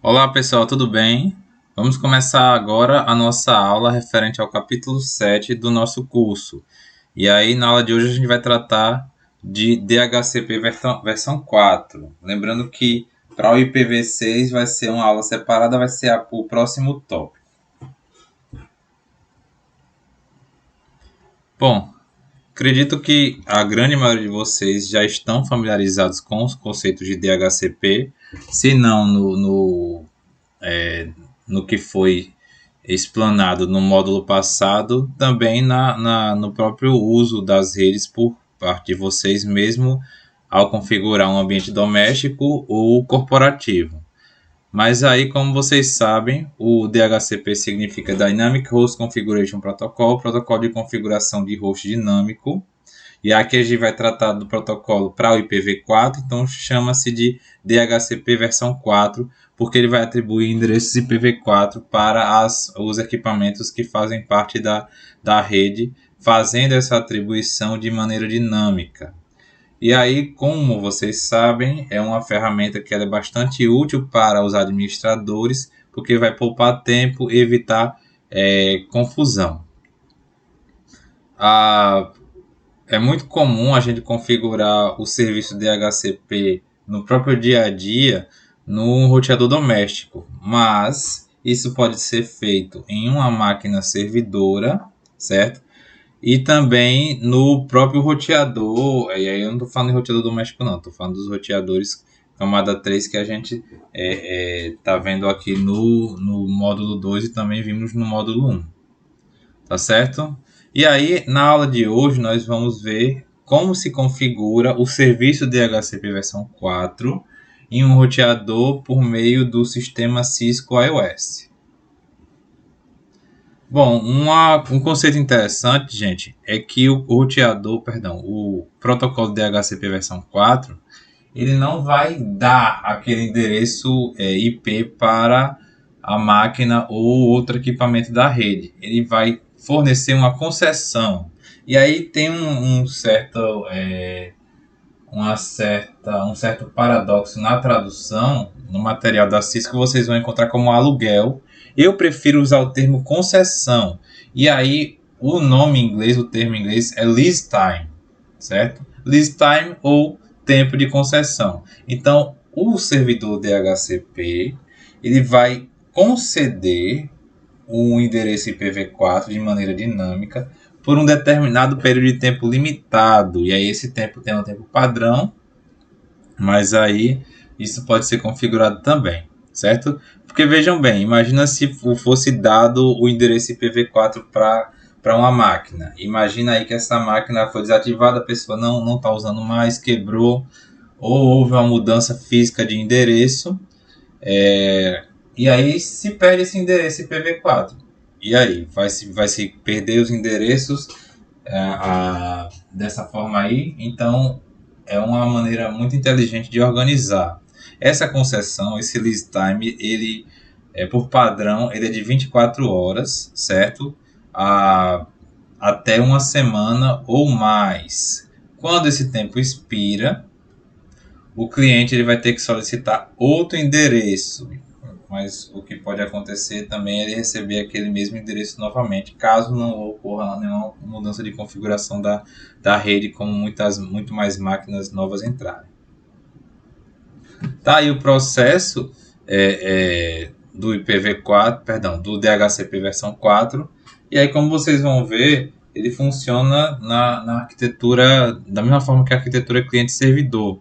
Olá pessoal, tudo bem? Vamos começar agora a nossa aula referente ao capítulo 7 do nosso curso. E aí, na aula de hoje, a gente vai tratar de DHCP versão 4. Lembrando que para o IPv6 vai ser uma aula separada, vai ser o próximo tópico. Bom, acredito que a grande maioria de vocês já estão familiarizados com os conceitos de DHCP, se não no que foi explanado no módulo passado, também no próprio uso das redes por parte de vocês mesmo ao configurar um ambiente doméstico ou corporativo. Mas aí, como vocês sabem, o DHCP significa Dynamic Host Configuration Protocol, protocolo de configuração de host dinâmico. E aqui a gente vai tratar do protocolo para o IPv4, então chama-se de DHCP versão 4, porque ele vai atribuir endereços IPv4 para os equipamentos que fazem parte da rede, fazendo essa atribuição de maneira dinâmica. E aí, como vocês sabem, é uma ferramenta que é bastante útil para os administradores, porque vai poupar tempo e evitar confusão. É muito comum a gente configurar o serviço DHCP no próprio dia a dia no roteador doméstico, mas isso pode ser feito em uma máquina servidora, certo? E também no próprio roteador, e aí eu não estou falando de roteador doméstico não, estou falando dos roteadores camada 3 que a gente está vendo aqui no módulo 2 e também vimos no módulo 1. Tá certo? E aí, na aula de hoje, nós vamos ver como se configura o serviço DHCP versão 4 em um roteador por meio do sistema Cisco iOS. Bom, um conceito interessante, gente, é que o protocolo DHCP versão 4, ele não vai dar aquele endereço IP para a máquina ou outro equipamento da rede. Ele vai fornecer uma concessão. E aí tem um certo paradoxo na tradução, no material da Cisco vocês vão encontrar como aluguel. Eu prefiro usar o termo concessão. E aí o nome em inglês, o termo em inglês é lease time, certo? Lease time ou tempo de concessão. Então, o servidor DHCP, ele vai conceder um endereço IPv4 de maneira dinâmica por um determinado período de tempo limitado. E aí esse tempo tem um tempo padrão, mas aí isso pode ser configurado também, certo? Porque vejam bem, imagina se fosse dado o endereço IPv4 para uma máquina. Imagina aí que essa máquina foi desativada, a pessoa não está usando mais, quebrou, ou houve uma mudança física de endereço, e aí se perde esse endereço IPv4. E aí? Vai se perder os endereços dessa forma aí? Então, é uma maneira muito inteligente de organizar. Essa concessão, esse lease time, ele por padrão, ele é de 24 horas, certo? Até uma semana ou mais. Quando esse tempo expira, o cliente ele vai ter que solicitar outro endereço, mas o que pode acontecer também é ele receber aquele mesmo endereço novamente, caso não ocorra nenhuma mudança de configuração da rede, como muito mais máquinas novas entrarem. Tá aí o processo do IPv4, perdão, do DHCP versão 4, e aí como vocês vão ver, ele funciona na arquitetura da mesma forma que a arquitetura cliente-servidor.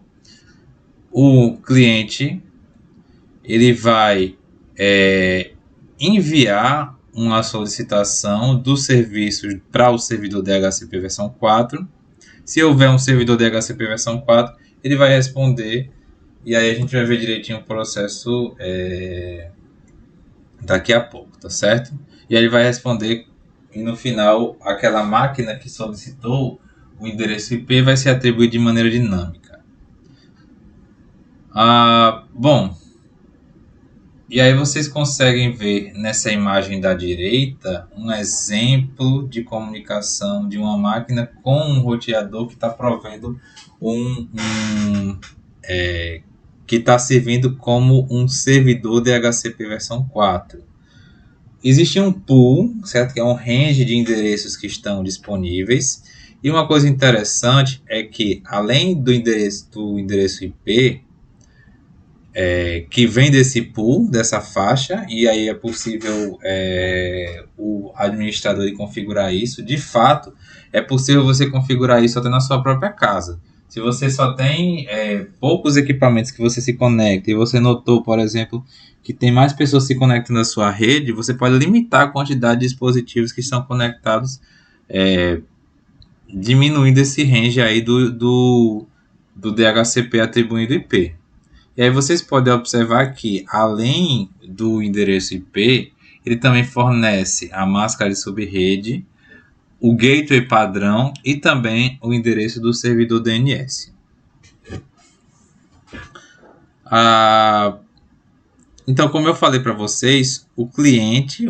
O cliente ele vai enviar uma solicitação do serviço para o servidor DHCP versão 4. Se houver um servidor DHCP versão 4, ele vai responder, e aí a gente vai ver direitinho o processo daqui a pouco, tá certo? E aí ele vai responder, e no final aquela máquina que solicitou o endereço IP vai ser atribuído de maneira dinâmica. Bom, e aí vocês conseguem ver nessa imagem da direita um exemplo de comunicação de uma máquina com um roteador que está provendo que está servindo como um servidor DHCP versão 4. Existe um pool, certo? Que é um range de endereços que estão disponíveis. E uma coisa interessante é que, além do endereço IP, que vem desse pool, dessa faixa, e aí é possível o administrador configurar isso. De fato, é possível você configurar isso até na sua própria casa. Se você só tem poucos equipamentos que você se conecta e você notou, por exemplo, que tem mais pessoas se conectando à sua rede, você pode limitar a quantidade de dispositivos que estão conectados, diminuindo esse range aí do DHCP atribuindo IP. E aí vocês podem observar que, além do endereço IP, ele também fornece a máscara de subrede, o gateway padrão e também o endereço do servidor DNS. Então, como eu falei para vocês, o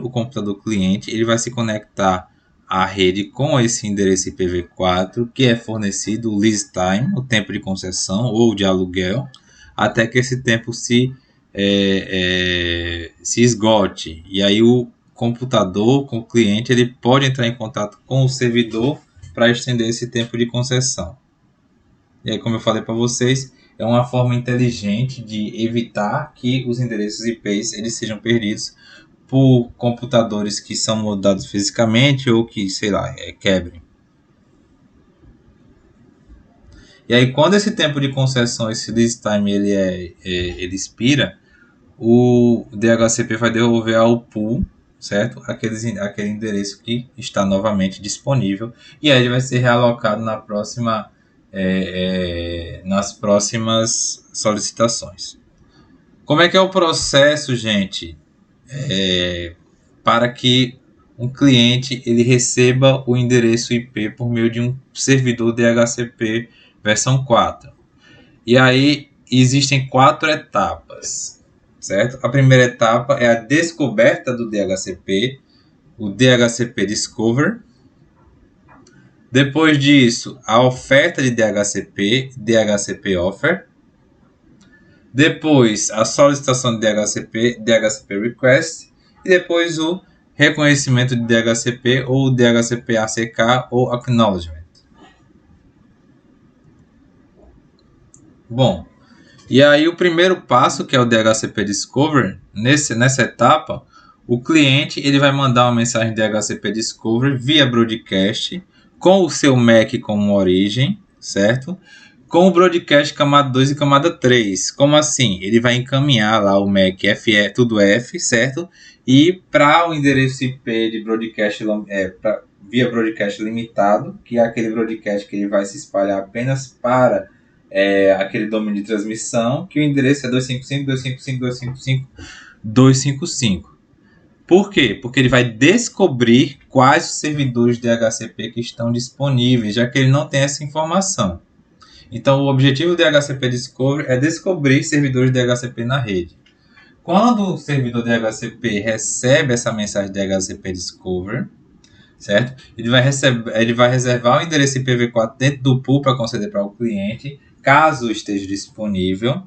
computador cliente, ele vai se conectar à rede com esse endereço IPv4, que é fornecido o lease time, o tempo de concessão ou de aluguel, até que esse tempo se esgote. E aí o computador, com o cliente, ele pode entrar em contato com o servidor para estender esse tempo de concessão. E aí, como eu falei para vocês, é uma forma inteligente de evitar que os endereços IPs eles sejam perdidos por computadores que são mudados fisicamente ou que, sei lá, quebrem. E aí, quando esse tempo de concessão, esse lease time, ele expira, o DHCP vai devolver ao pool, certo? Aquele endereço que está novamente disponível. E aí ele vai ser realocado nas próximas solicitações. Como é que é o processo, gente, para que um cliente ele receba o endereço IP por meio de um servidor DHCP versão 4? E aí existem 4 etapas, certo? A primeira etapa é a descoberta do DHCP, o DHCP Discover. Depois disso, a oferta de DHCP, DHCP Offer. Depois, a solicitação de DHCP, DHCP Request. E depois o reconhecimento de DHCP ou DHCP ACK ou Acknowledgement. Bom, e aí o primeiro passo, que é o DHCP Discover, nessa etapa, o cliente ele vai mandar uma mensagem de DHCP Discover via broadcast, com o seu MAC como origem, certo? Com o broadcast camada 2 e camada 3. Como assim? Ele vai encaminhar lá o MAC FE, tudo F, certo? E para o endereço IP de broadcast via broadcast limitado, que é aquele broadcast que ele vai se espalhar apenas para aquele domínio de transmissão, que o endereço é 255.255.255. Por quê? Porque ele vai descobrir quais os servidores de DHCP que estão disponíveis, já que ele não tem essa informação. Então, o objetivo do DHCP Discover é descobrir servidores de DHCP na rede. Quando o servidor de DHCP recebe essa mensagem de DHCP Discover, certo? Ele vai reservar o endereço IPv4 dentro do pool para conceder para o cliente, caso esteja disponível.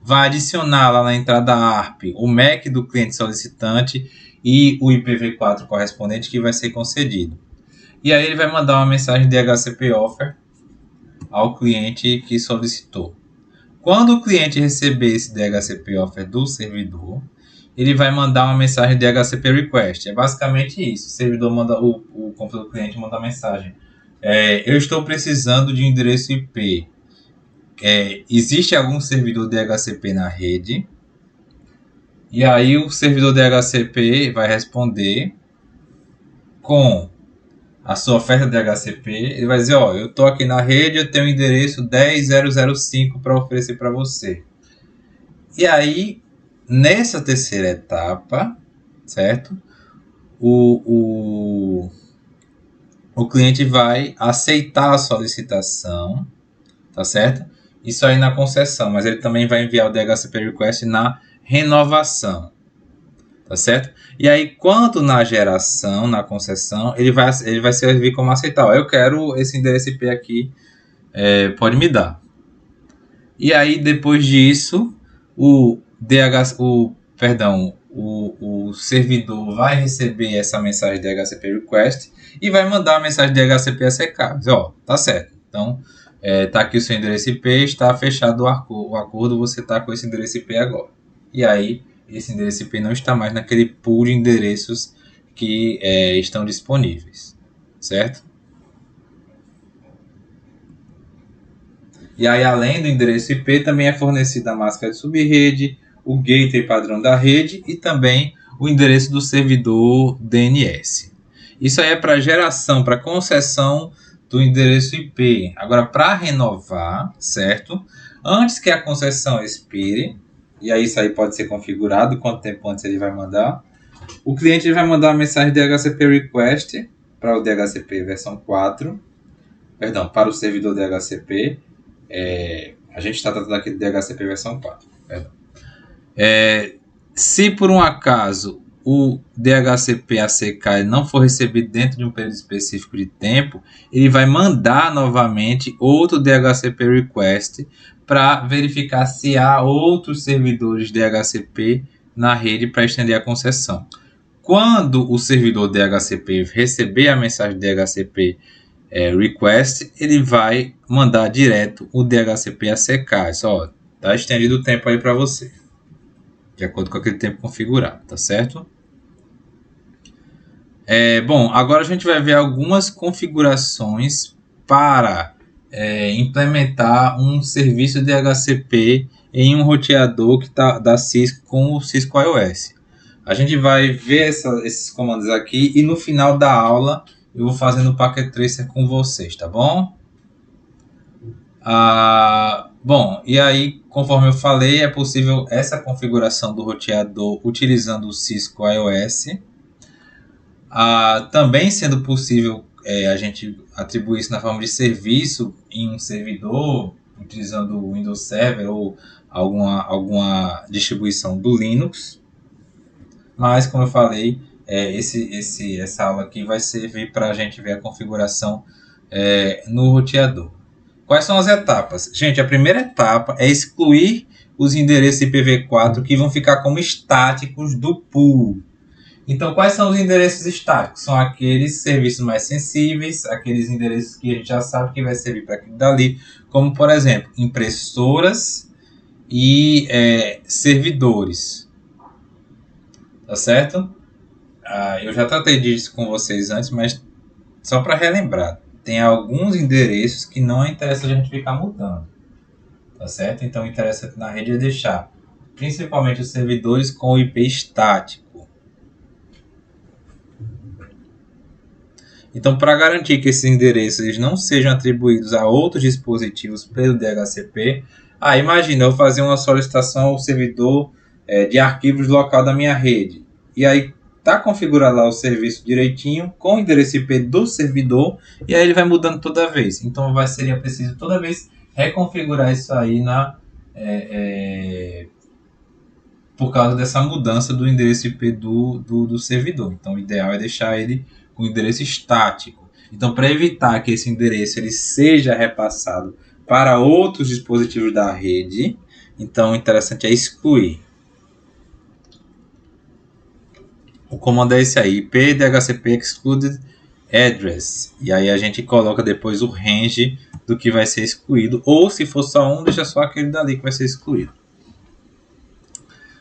Vai adicionar lá na entrada ARP o MAC do cliente solicitante e o IPv4 correspondente que vai ser concedido. E aí ele vai mandar uma mensagem de DHCP Offer ao cliente que solicitou. Quando o cliente receber esse DHCP Offer do servidor, ele vai mandar uma mensagem de DHCP Request. É basicamente isso. O servidor manda, o computador cliente manda a mensagem. Eu estou precisando de um endereço IP. Existe algum servidor DHCP na rede? E aí o servidor DHCP vai responder com a sua oferta DHCP. Ele vai dizer, eu estou aqui na rede, eu tenho o endereço 10.0.0.5 para oferecer para você. E aí, nessa terceira etapa, certo? O cliente vai aceitar a solicitação, tá certo? Isso aí na concessão, mas ele também vai enviar o DHCP Request na renovação, tá certo? E aí, quando na geração, na concessão, ele vai servir como aceitar. Eu quero esse endereço IP aqui, pode me dar. E aí, depois disso, o servidor vai receber essa mensagem de DHCP request e vai mandar a mensagem de DHCP ACK. Ó, tá certo. Então, tá aqui o seu endereço IP, está fechado o acordo, você tá com esse endereço IP agora. E aí, esse endereço IP não está mais naquele pool de endereços que estão disponíveis, certo? E aí, além do endereço IP, também é fornecida a máscara de subrede, o gateway padrão da rede e também o endereço do servidor DNS. Isso aí é para geração, para concessão do endereço IP. Agora, para renovar, certo? Antes que a concessão expire, e aí isso aí pode ser configurado, quanto tempo antes ele vai mandar, o cliente vai mandar uma mensagem de DHCP request para o DHCP versão 4, perdão, para o servidor DHCP. A gente está tratando aqui de DHCP versão 4. Perdão. Se por um acaso o DHCP ACK não for recebido dentro de um período específico de tempo, ele vai mandar novamente outro DHCP request para verificar se há outros servidores DHCP na rede para estender a concessão. Quando o servidor DHCP receber a mensagem DHCP request, ele vai mandar direto o DHCP ACK. Só tá estendido o tempo aí para você, de acordo com aquele tempo configurado, tá certo? Bom, agora a gente vai ver algumas configurações para implementar um serviço DHCP em um roteador que tá da Cisco com o Cisco iOS. A gente vai ver esses comandos aqui e no final da aula eu vou fazendo o Packet Tracer com vocês, tá bom? Bom, e aí, conforme eu falei, é possível essa configuração do roteador utilizando o Cisco iOS. Também sendo possível a gente atribuir isso na forma de serviço em um servidor, utilizando o Windows Server ou alguma distribuição do Linux. Mas, como eu falei, essa aula aqui vai servir para a gente ver a configuração no roteador. Quais são as etapas? Gente, a primeira etapa é excluir os endereços IPv4 que vão ficar como estáticos do pool. Então, quais são os endereços estáticos? São aqueles serviços mais sensíveis, aqueles endereços que a gente já sabe que vai servir para aquilo dali, como, por exemplo, impressoras e servidores. Tá certo? Eu já tratei disso com vocês antes, mas só para relembrar, tem alguns endereços que não interessa a gente ficar mudando. Tá certo? Então, interessa na rede é deixar principalmente os servidores com o IP estático. Então, para garantir que esses endereços eles não sejam atribuídos a outros dispositivos pelo DHCP, imagina eu fazer uma solicitação ao servidor de arquivos local da minha rede. E aí está configurado lá o serviço direitinho com o endereço IP do servidor e aí ele vai mudando toda vez. Então, seria preciso toda vez reconfigurar isso aí por causa dessa mudança do endereço IP do servidor. Então, o ideal é deixar ele com endereço estático. Então, para evitar que esse endereço ele seja repassado para outros dispositivos da rede, então o interessante é excluir. O comando é esse aí, IP DHCP excluded address. E aí a gente coloca depois o range do que vai ser excluído. Ou se for só um, deixa só aquele dali que vai ser excluído.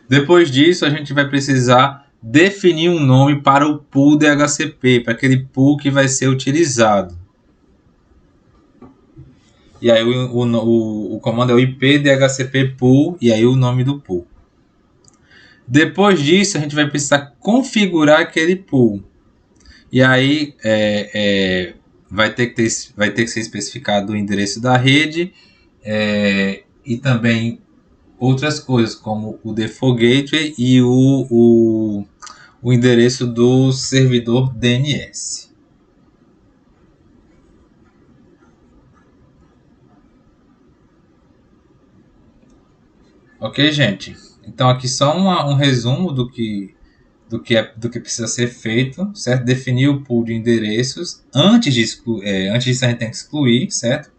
Depois disso, a gente vai precisar definir um nome para o pool DHCP, para aquele pool que vai ser utilizado. E aí o comando é o IP DHCP pool e aí o nome do pool. Depois disso, a gente vai precisar configurar aquele pool. E aí vai ter que ser especificado o endereço da rede e também outras coisas, como o default gateway e o endereço do servidor DNS. Ok, gente? Então aqui só um resumo do que precisa ser feito, certo? Definir o pool de endereços. Antes disso a gente tem que excluir, certo?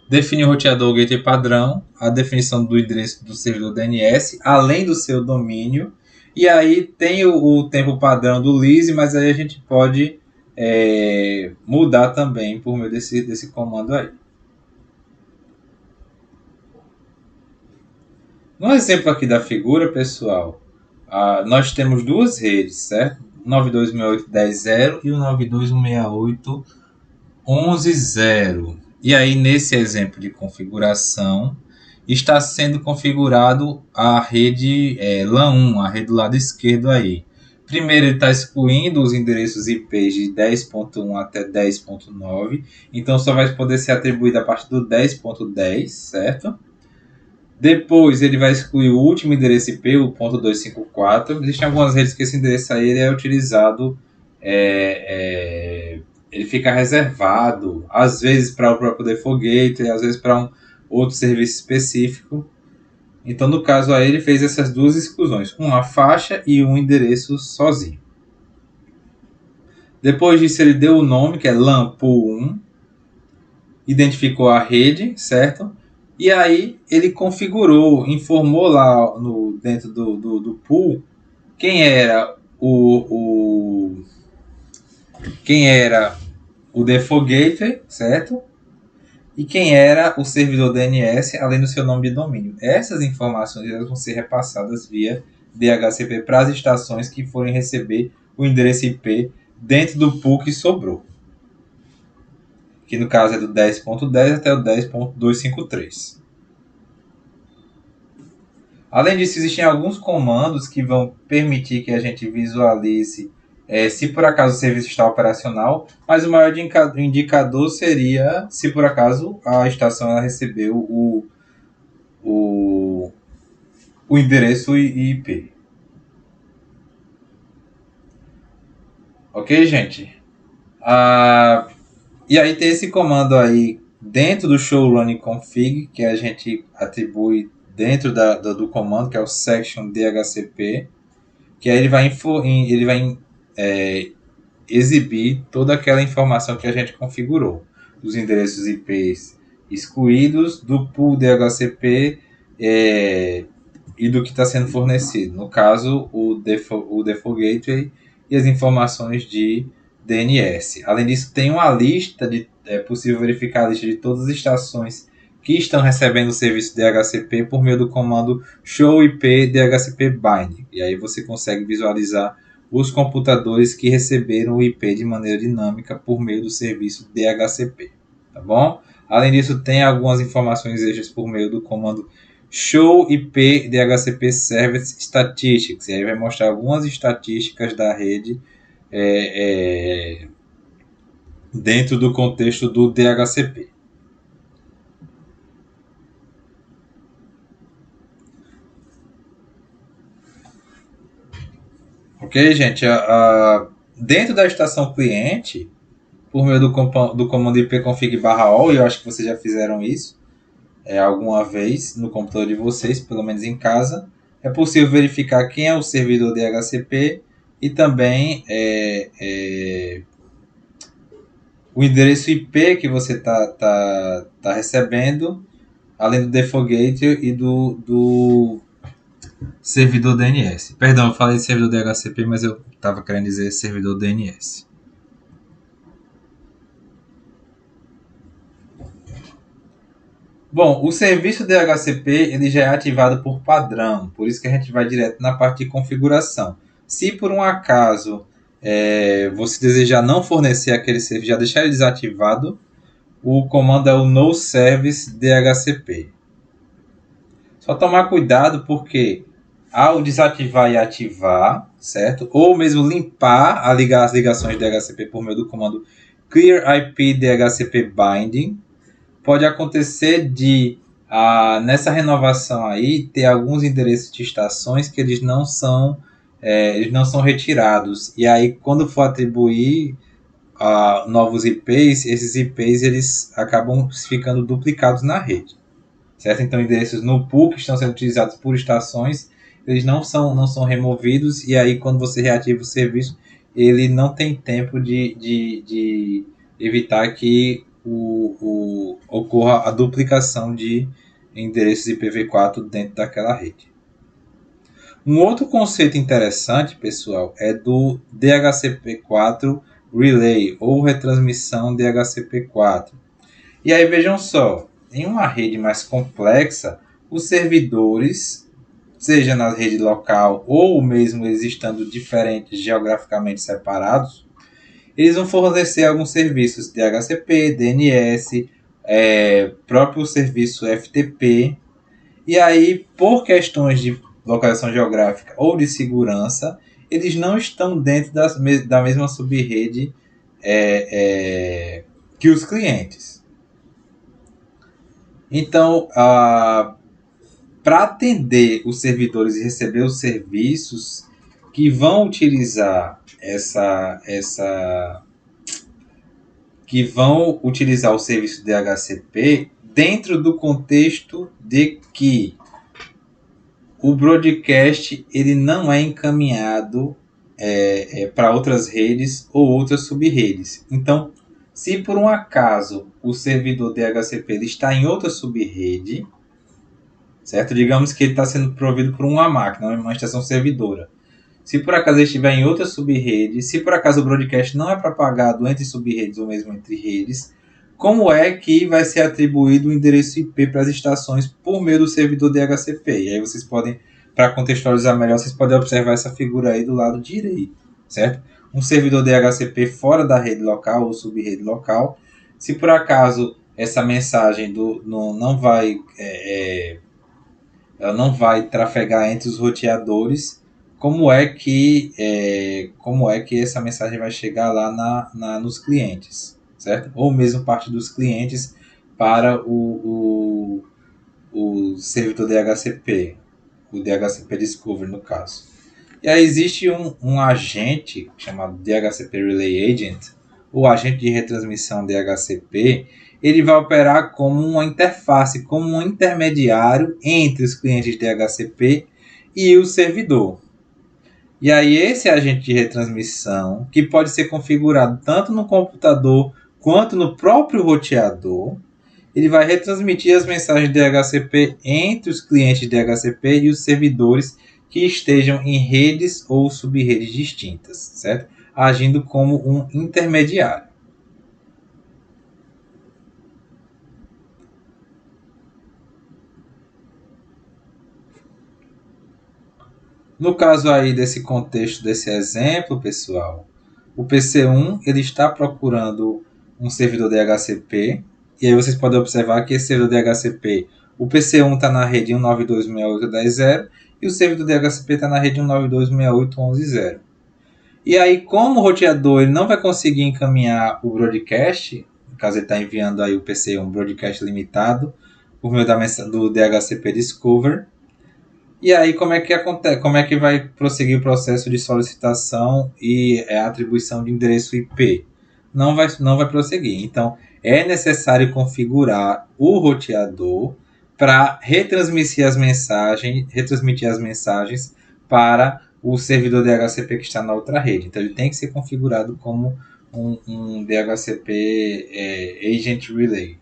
Define o roteador gateway padrão, a definição do endereço do servidor DNS, além do seu domínio. E aí tem o tempo padrão do lease, mas aí a gente pode mudar também por meio desse comando aí. No exemplo aqui da figura, pessoal, nós temos duas redes, certo? 92.168.10.0 e o 92.168.11.0. E aí, nesse exemplo de configuração, está sendo configurado a rede LAN 1, a rede do lado esquerdo aí. Primeiro, ele está excluindo os endereços IP de 10.1 até 10.9, então só vai poder ser atribuído a partir do 10.10, certo? Depois ele vai excluir o último endereço IP, o .254. Existem algumas redes que esse endereço aí ele é utilizado, ele fica reservado, às vezes para o próprio default gateway, às vezes para um outro serviço específico. Então, no caso aí, ele fez essas duas exclusões, uma faixa e um endereço sozinho. Depois disso, ele deu o nome, que é LAN Pool 1, identificou a rede, certo? E aí ele configurou, informou lá dentro do pool quem era o default gateway, certo? E quem era o servidor DNS, além do seu nome de domínio. Essas informações elas vão ser repassadas via DHCP para as estações que forem receber o endereço IP dentro do pool que sobrou, que no caso é do 10.10 até o 10.253. Além disso, existem alguns comandos que vão permitir que a gente visualize se por acaso o serviço está operacional, mas o maior indicador seria se por acaso a estação ela recebeu o endereço IP. Ok, gente? E aí tem esse comando aí dentro do show running config, que a gente atribui dentro do comando, que é o section dhcp, que aí ele vai exibir toda aquela informação que a gente configurou, dos endereços IPs excluídos, do pool DHCP e do que está sendo fornecido. No caso, o default gateway e as informações de DNS. Além disso, tem uma lista é possível verificar a lista de todas as estações que estão recebendo o serviço DHCP por meio do comando show IP DHCP bind. E aí você consegue visualizar os computadores que receberam o IP de maneira dinâmica por meio do serviço DHCP, tá bom? Além disso, tem algumas informações extras por meio do comando show IP DHCP Service Statistics. E aí vai mostrar algumas estatísticas da rede dentro do contexto do DHCP. Ok, gente? Dentro da estação cliente, por meio do comando ipconfig/all, eu acho que vocês já fizeram isso alguma vez no computador de vocês, pelo menos em casa, é possível verificar quem é o servidor DHCP e também o endereço IP que você está recebendo, além do default gateway e do servidor DNS. Perdão, eu falei servidor DHCP, mas eu estava querendo dizer servidor DNS. Bom, o serviço DHCP ele já é ativado por padrão, por isso que a gente vai direto na parte de configuração. Se por um acaso você desejar não fornecer aquele serviço, já deixar ele desativado, o comando é o no service DHCP. Só tomar cuidado porque ao desativar e ativar, certo? Ou mesmo limpar as ligações DHCP por meio do comando clear IP DHCP binding, pode acontecer de nessa renovação aí ter alguns endereços de estações que eles não são retirados, e aí quando for atribuir novos IPs, esses IPs eles acabam ficando duplicados na rede, certo? Então endereços no pool que estão sendo utilizados por estações, eles não são removidos, e aí quando você reativa o serviço, ele não tem tempo de evitar que ocorra a duplicação de endereços IPv4 dentro daquela rede. Um outro conceito interessante, pessoal, é do DHCP4 Relay, ou retransmissão DHCP4. E aí vejam só, em uma rede mais complexa, os servidores, seja na rede local ou mesmo eles estando diferentes geograficamente separados, eles vão fornecer alguns serviços DHCP, DNS, próprio serviço FTP. E aí, por questões de localização geográfica ou de segurança, eles não estão dentro da mesma subrede que os clientes. Então, para atender os servidores e receber os serviços que vão utilizar que vão utilizar o serviço DHCP dentro do contexto de que o broadcast ele não é encaminhado para outras redes ou outras sub-redes. Então, se por um acaso o servidor DHCP ele está em outra sub-rede, certo? Digamos que ele está sendo provido por uma máquina, uma estação servidora. Se por acaso ele estiver em outra sub-rede, se por acaso o broadcast não é propagado entre sub-redes ou mesmo entre redes, como é que vai ser atribuído o endereço IP para as estações por meio do servidor DHCP? E aí vocês podem, para contextualizar melhor, vocês podem observar essa figura aí do lado direito, certo? Um servidor DHCP fora da rede local ou sub-rede local. Se por acaso essa mensagem ela não vai trafegar entre os roteadores, como é que essa mensagem vai chegar lá nos clientes, certo? Ou mesmo parte dos clientes para o servidor DHCP, o DHCP Discovery no caso. E aí existe um agente chamado DHCP Relay Agent, o agente de retransmissão DHCP. Ele vai operar como uma interface, como um intermediário entre os clientes DHCP e o servidor. E aí esse agente de retransmissão, que pode ser configurado tanto no computador quanto no próprio roteador, ele vai retransmitir as mensagens DHCP entre os clientes DHCP e os servidores que estejam em redes ou sub-redes distintas, certo? Agindo como um intermediário. No caso aí desse contexto, desse exemplo, pessoal, o PC1 ele está procurando um servidor DHCP, e aí vocês podem observar que esse servidor DHCP, o PC1 está na rede 192.168.10.0 e o servidor DHCP está na rede 192.168.11.0. E aí, como o roteador ele não vai conseguir encaminhar o broadcast, no caso ele está enviando aí o PC1 broadcast limitado por meio do DHCP Discover. E aí, como é que acontece? Como é que vai prosseguir o processo de solicitação e atribuição de endereço IP? Não vai prosseguir. Então, é necessário configurar o roteador para retransmitir as mensagens para o servidor DHCP que está na outra rede. Então, ele tem que ser configurado como um DHCP Agent Relay.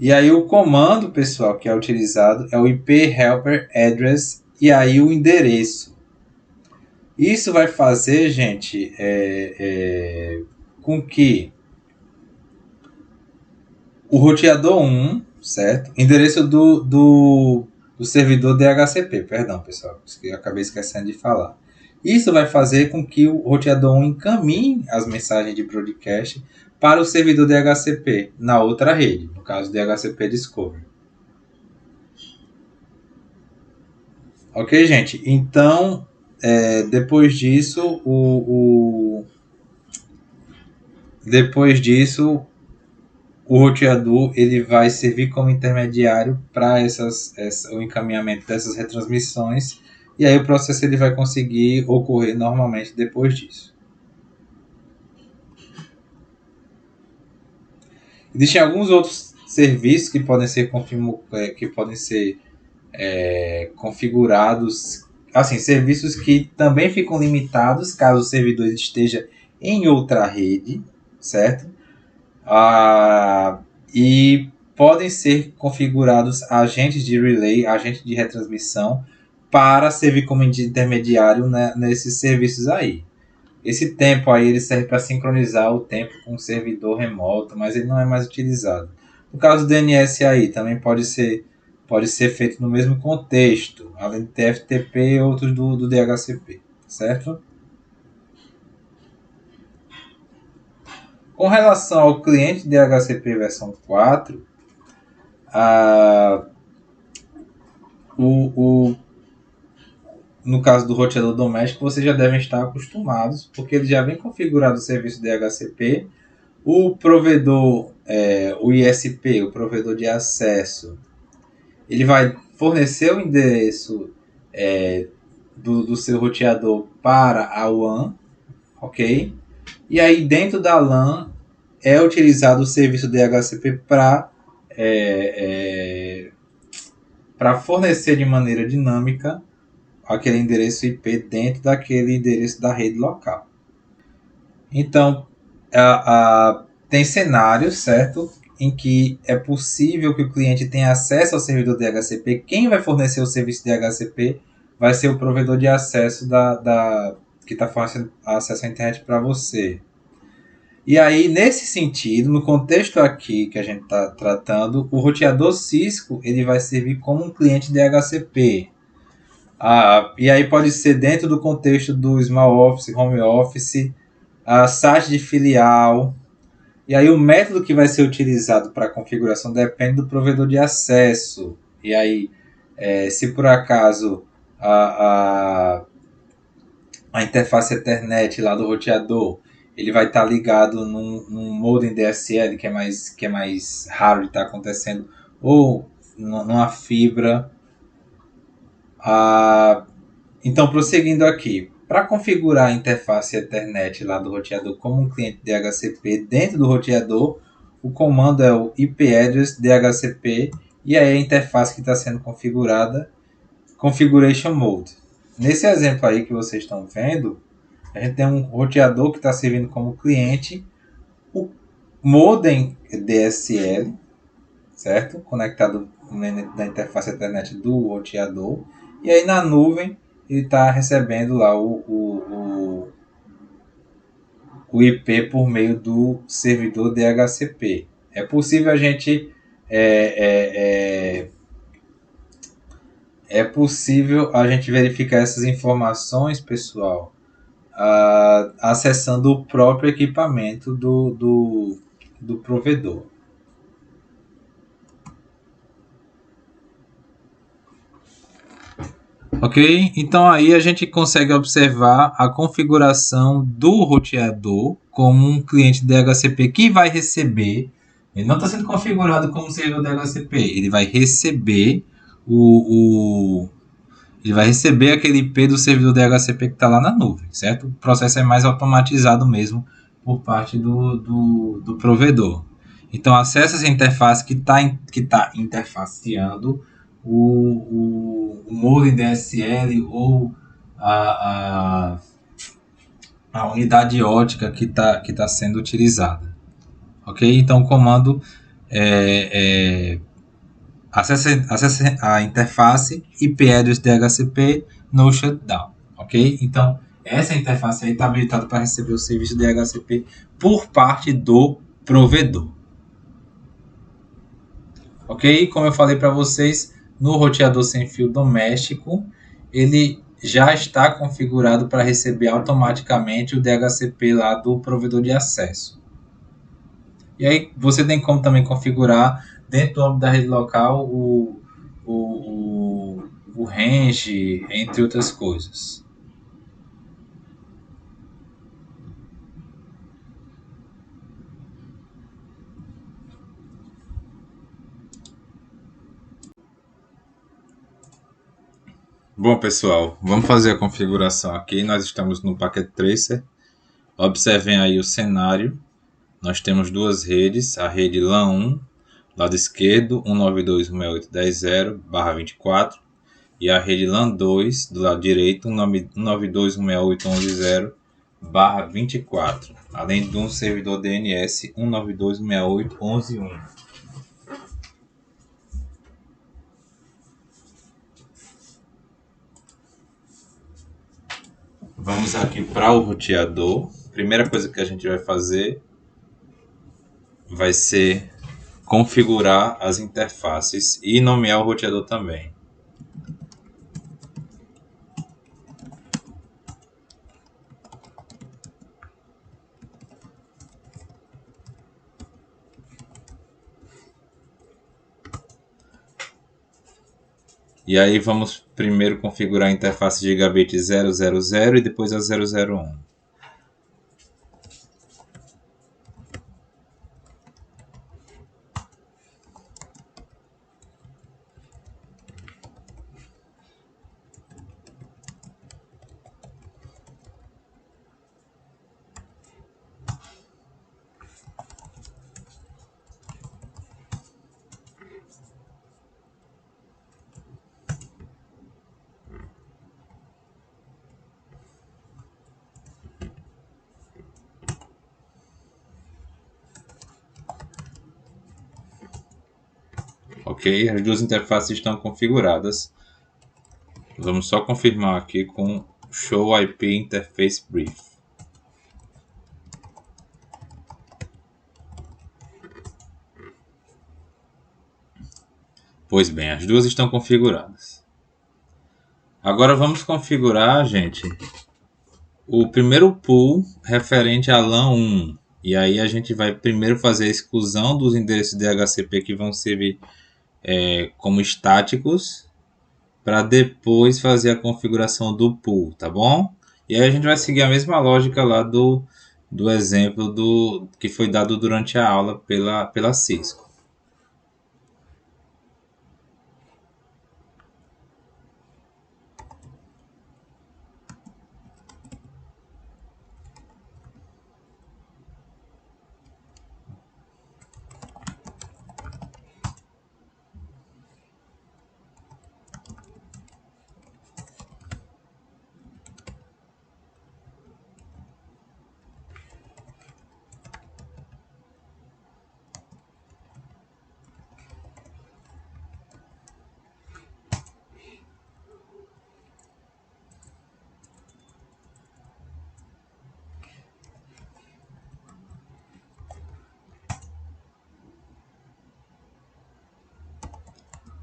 E aí o comando, pessoal, que é utilizado é o IP Helper Address e aí o endereço. Isso vai fazer, gente, com que o roteador 1, certo? Endereço do servidor DHCP, perdão, pessoal, eu acabei esquecendo de falar. Isso vai fazer com que o roteador 1 encaminhe as mensagens de broadcast para o servidor DHCP na outra rede, no caso DHCP Discovery. Ok, gente? Então, depois disso, o roteador ele vai servir como intermediário para o encaminhamento dessas retransmissões, e aí o processo ele vai conseguir ocorrer normalmente depois disso. Existem alguns outros serviços que podem ser configurados, assim, serviços que também ficam limitados caso o servidor esteja em outra rede, certo? E podem ser configurados agentes de relay, agentes de retransmissão, para servir como intermediário, né, nesses serviços aí. Esse tempo aí ele serve para sincronizar o tempo com o servidor remoto, mas ele não é mais utilizado. No caso do DNS aí, também pode ser feito no mesmo contexto, além de TFTP e outros do DHCP, certo? Com relação ao cliente DHCP versão 4, no caso do roteador doméstico, vocês já devem estar acostumados, porque ele já vem configurado o serviço DHCP. O provedor, o ISP, o provedor de acesso, ele vai fornecer o endereço do seu roteador para a WAN, ok? E aí dentro da LAN é utilizado o serviço DHCP para fornecer de maneira dinâmica aquele endereço IP dentro daquele endereço da rede local. Então, tem cenários, certo? Em que é possível que o cliente tenha acesso ao servidor DHCP. Quem vai fornecer o serviço DHCP vai ser o provedor de acesso que está fornecendo acesso à internet para você. E aí, nesse sentido, no contexto aqui que a gente está tratando, o roteador Cisco ele vai servir como um cliente DHCP. E aí pode ser dentro do contexto do Small Office, Home Office, site de filial. E aí o método que vai ser utilizado para a configuração depende do provedor de acesso. E aí, se por acaso a interface Ethernet lá do roteador ele vai estar ligado num modem DSL, que é mais raro de estar acontecendo, ou numa fibra. Então, prosseguindo aqui, para configurar a interface Ethernet lá do roteador como um cliente DHCP dentro do roteador, o comando é o IP address DHCP e aí a interface que está sendo configurada, Configuration Mode. Nesse exemplo aí que vocês estão vendo, a gente tem um roteador que está servindo como cliente, o modem DSL, certo? Conectado na interface Ethernet do roteador, e aí na nuvem ele está recebendo lá o IP por meio do servidor DHCP. É possível a gente verificar essas informações, pessoal, acessando o próprio equipamento do provedor. Ok? Então aí a gente consegue observar a configuração do roteador como um cliente DHCP que vai receber. Ele não está sendo configurado como servidor DHCP. Ele vai receber ele vai receber aquele IP do servidor DHCP que está lá na nuvem, certo? O processo é mais automatizado mesmo por parte do provedor. Então acessa essa interface que está interfaceando o modem DSL ou a unidade ótica que tá sendo utilizada. Ok? Então o comando acessa a interface IP address DHCP no shutdown. Ok? Então essa interface aí está habilitada para receber o serviço DHCP por parte do provedor. Ok? Como eu falei para vocês, no roteador sem fio doméstico, ele já está configurado para receber automaticamente o DHCP lá do provedor de acesso. E aí você tem como também configurar dentro do âmbito da rede local o range, entre outras coisas. Bom, pessoal, vamos fazer a configuração aqui. Nós estamos no Packet Tracer. Observem aí o cenário. Nós temos duas redes, a rede LAN 1, lado esquerdo, 192.168.10/24, e a rede LAN 2, do lado direito, 192.168.11.0, 192.168.24, além de um servidor DNS 192.168.11.1. Vamos aqui para o roteador. Primeira coisa que a gente vai fazer vai ser configurar as interfaces e nomear o roteador também. E aí vamos primeiro configurar a interface Gigabit 000 e depois a 001. Ok, as duas interfaces estão configuradas. Vamos só confirmar aqui com Show IP Interface Brief. Pois bem, as duas estão configuradas. Agora vamos configurar, gente, o primeiro pool referente a LAN 1. E aí a gente vai primeiro fazer a exclusão dos endereços DHCP que vão servir como estáticos, para depois fazer a configuração do pool, tá bom? E aí a gente vai seguir a mesma lógica lá do exemplo que foi dado durante a aula pela Cisco.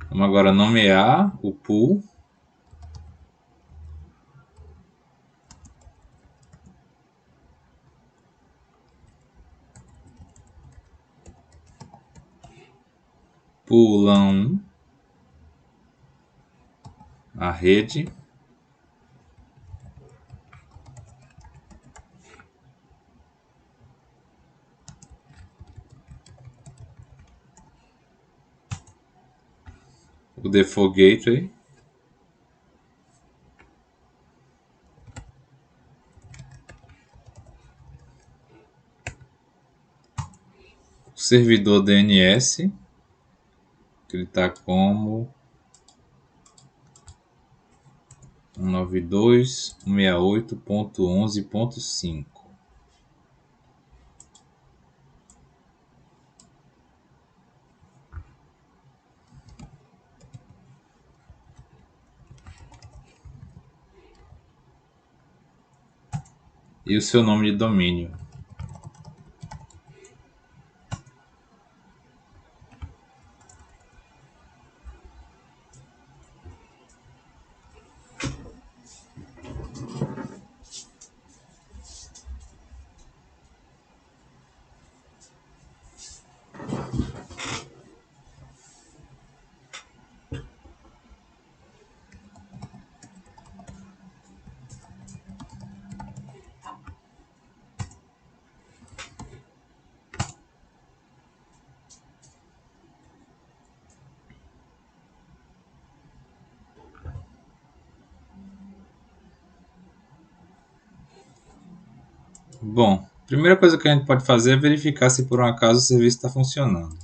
Vamos agora nomear o pool. Pulão a rede. O default gateway. O servidor DNS, que ele está como 192.168.11.5. E o seu nome de domínio. Bom, a primeira coisa que a gente pode fazer é verificar se por um acaso o serviço está funcionando.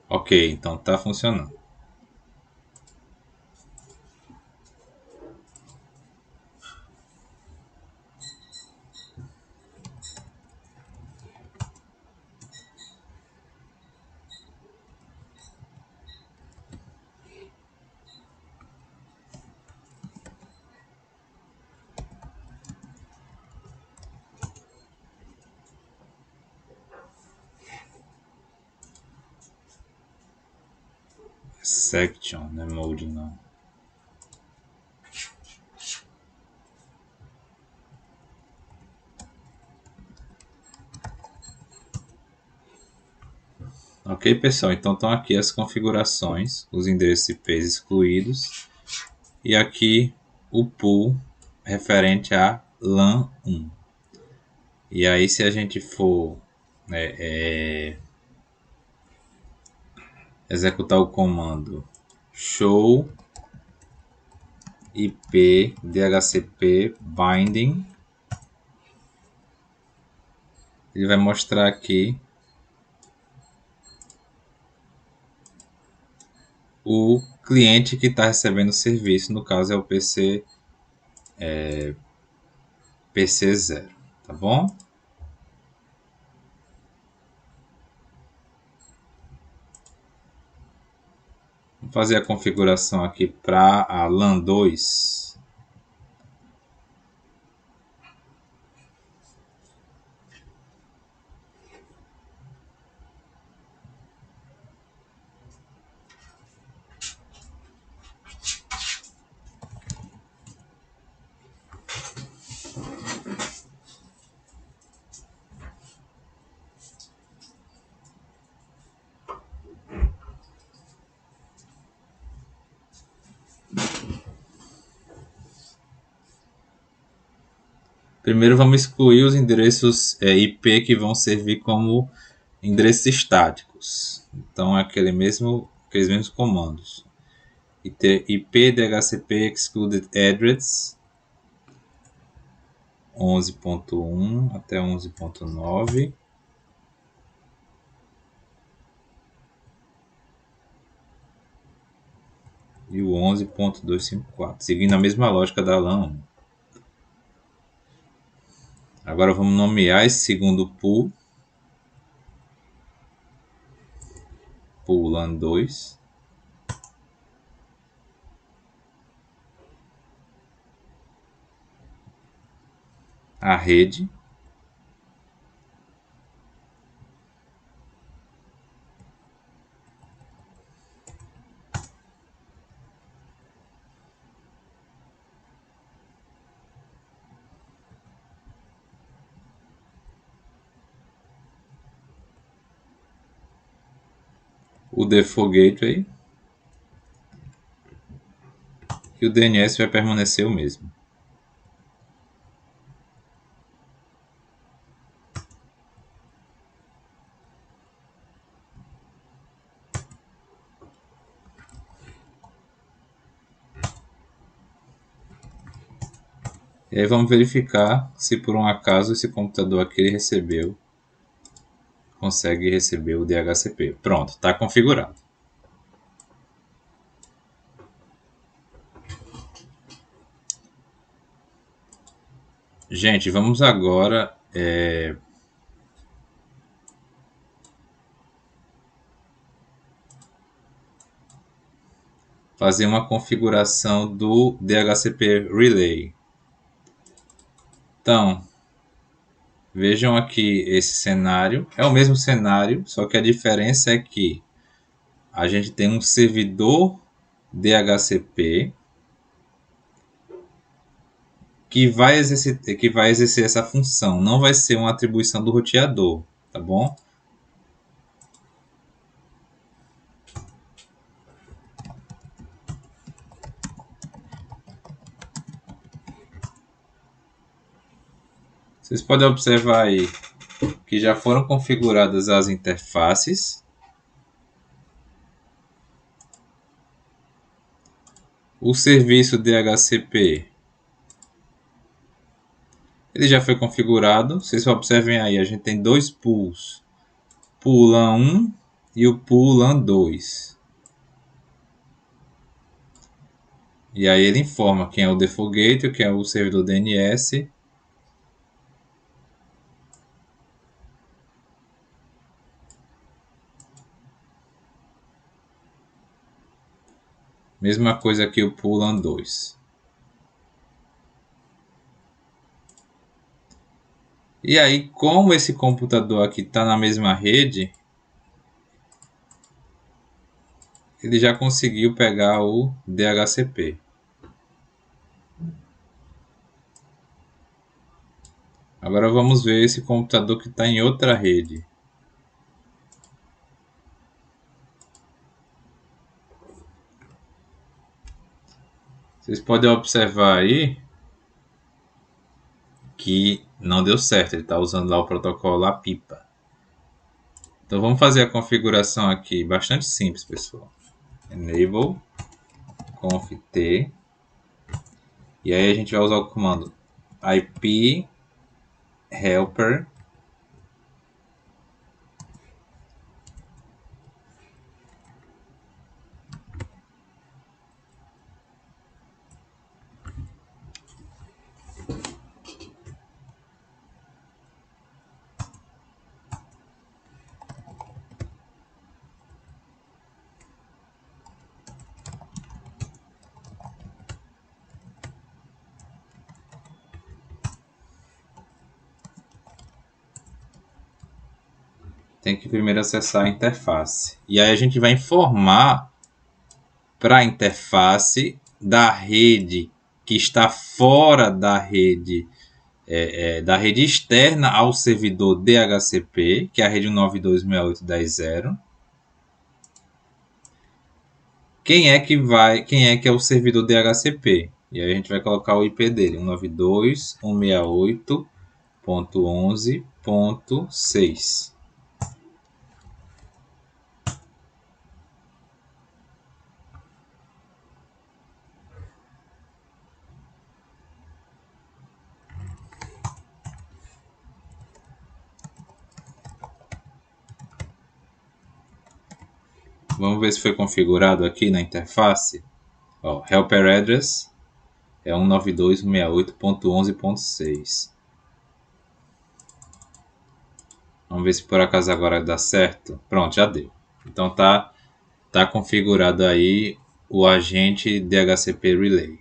Ok, então está funcionando. Section, não é mode não. Ok, pessoal? Então estão aqui as configurações, os endereços IPs excluídos. E aqui o pool referente a LAN 1. E aí se a gente for executar o comando show IP DHCP binding, ele vai mostrar aqui o cliente que está recebendo o serviço, no caso é o PC0, tá bom? Vou fazer a configuração aqui para a LAN 2. Primeiro vamos excluir os endereços IP que vão servir como endereços estáticos. Então é aqueles mesmos comandos. IP DHCP excluded address 11.1 até 11.9. E o 11.254, seguindo a mesma lógica da LAN 1. Agora vamos nomear esse segundo pool LAN 2. A rede. O Default Gateway. E o DNS vai permanecer o mesmo. E aí vamos verificar se por um acaso esse computador aqui consegue receber o DHCP. Pronto, está configurado. Gente, vamos agora fazer uma configuração do DHCP Relay. Então, vejam aqui esse cenário. É o mesmo cenário, só que a diferença é que a gente tem um servidor DHCP que vai exercer essa função. Não vai ser uma atribuição do roteador, tá bom? Vocês podem observar aí que já foram configuradas as interfaces. O serviço DHCP ele já foi configurado. Vocês observem aí, a gente tem dois pools. Pool LAN 1 e o pool LAN 2. E aí ele informa quem é o default gateway, quem é o servidor DNS. Mesma coisa aqui o pool LAN 2. E aí, como esse computador aqui está na mesma rede, ele já conseguiu pegar o DHCP. Agora vamos ver esse computador que está em outra rede. Vocês podem observar aí que não deu certo. Ele está usando lá o protocolo APIPA. Então vamos fazer a configuração aqui, bastante simples, pessoal. Enable conft. E aí a gente vai usar o comando IP helper tem que primeiro acessar a interface. E aí a gente vai informar para a interface da rede que está fora da rede externa ao servidor DHCP, que é a rede 192.168.10.0. Quem é que é o servidor DHCP? E aí a gente vai colocar o IP dele, 192.168.11.6. Vamos ver se foi configurado aqui na interface. Ó, helper address é 192.168.11.6. Vamos ver se por acaso agora dá certo. Pronto, já deu. Então tá configurado aí o agente DHCP Relay.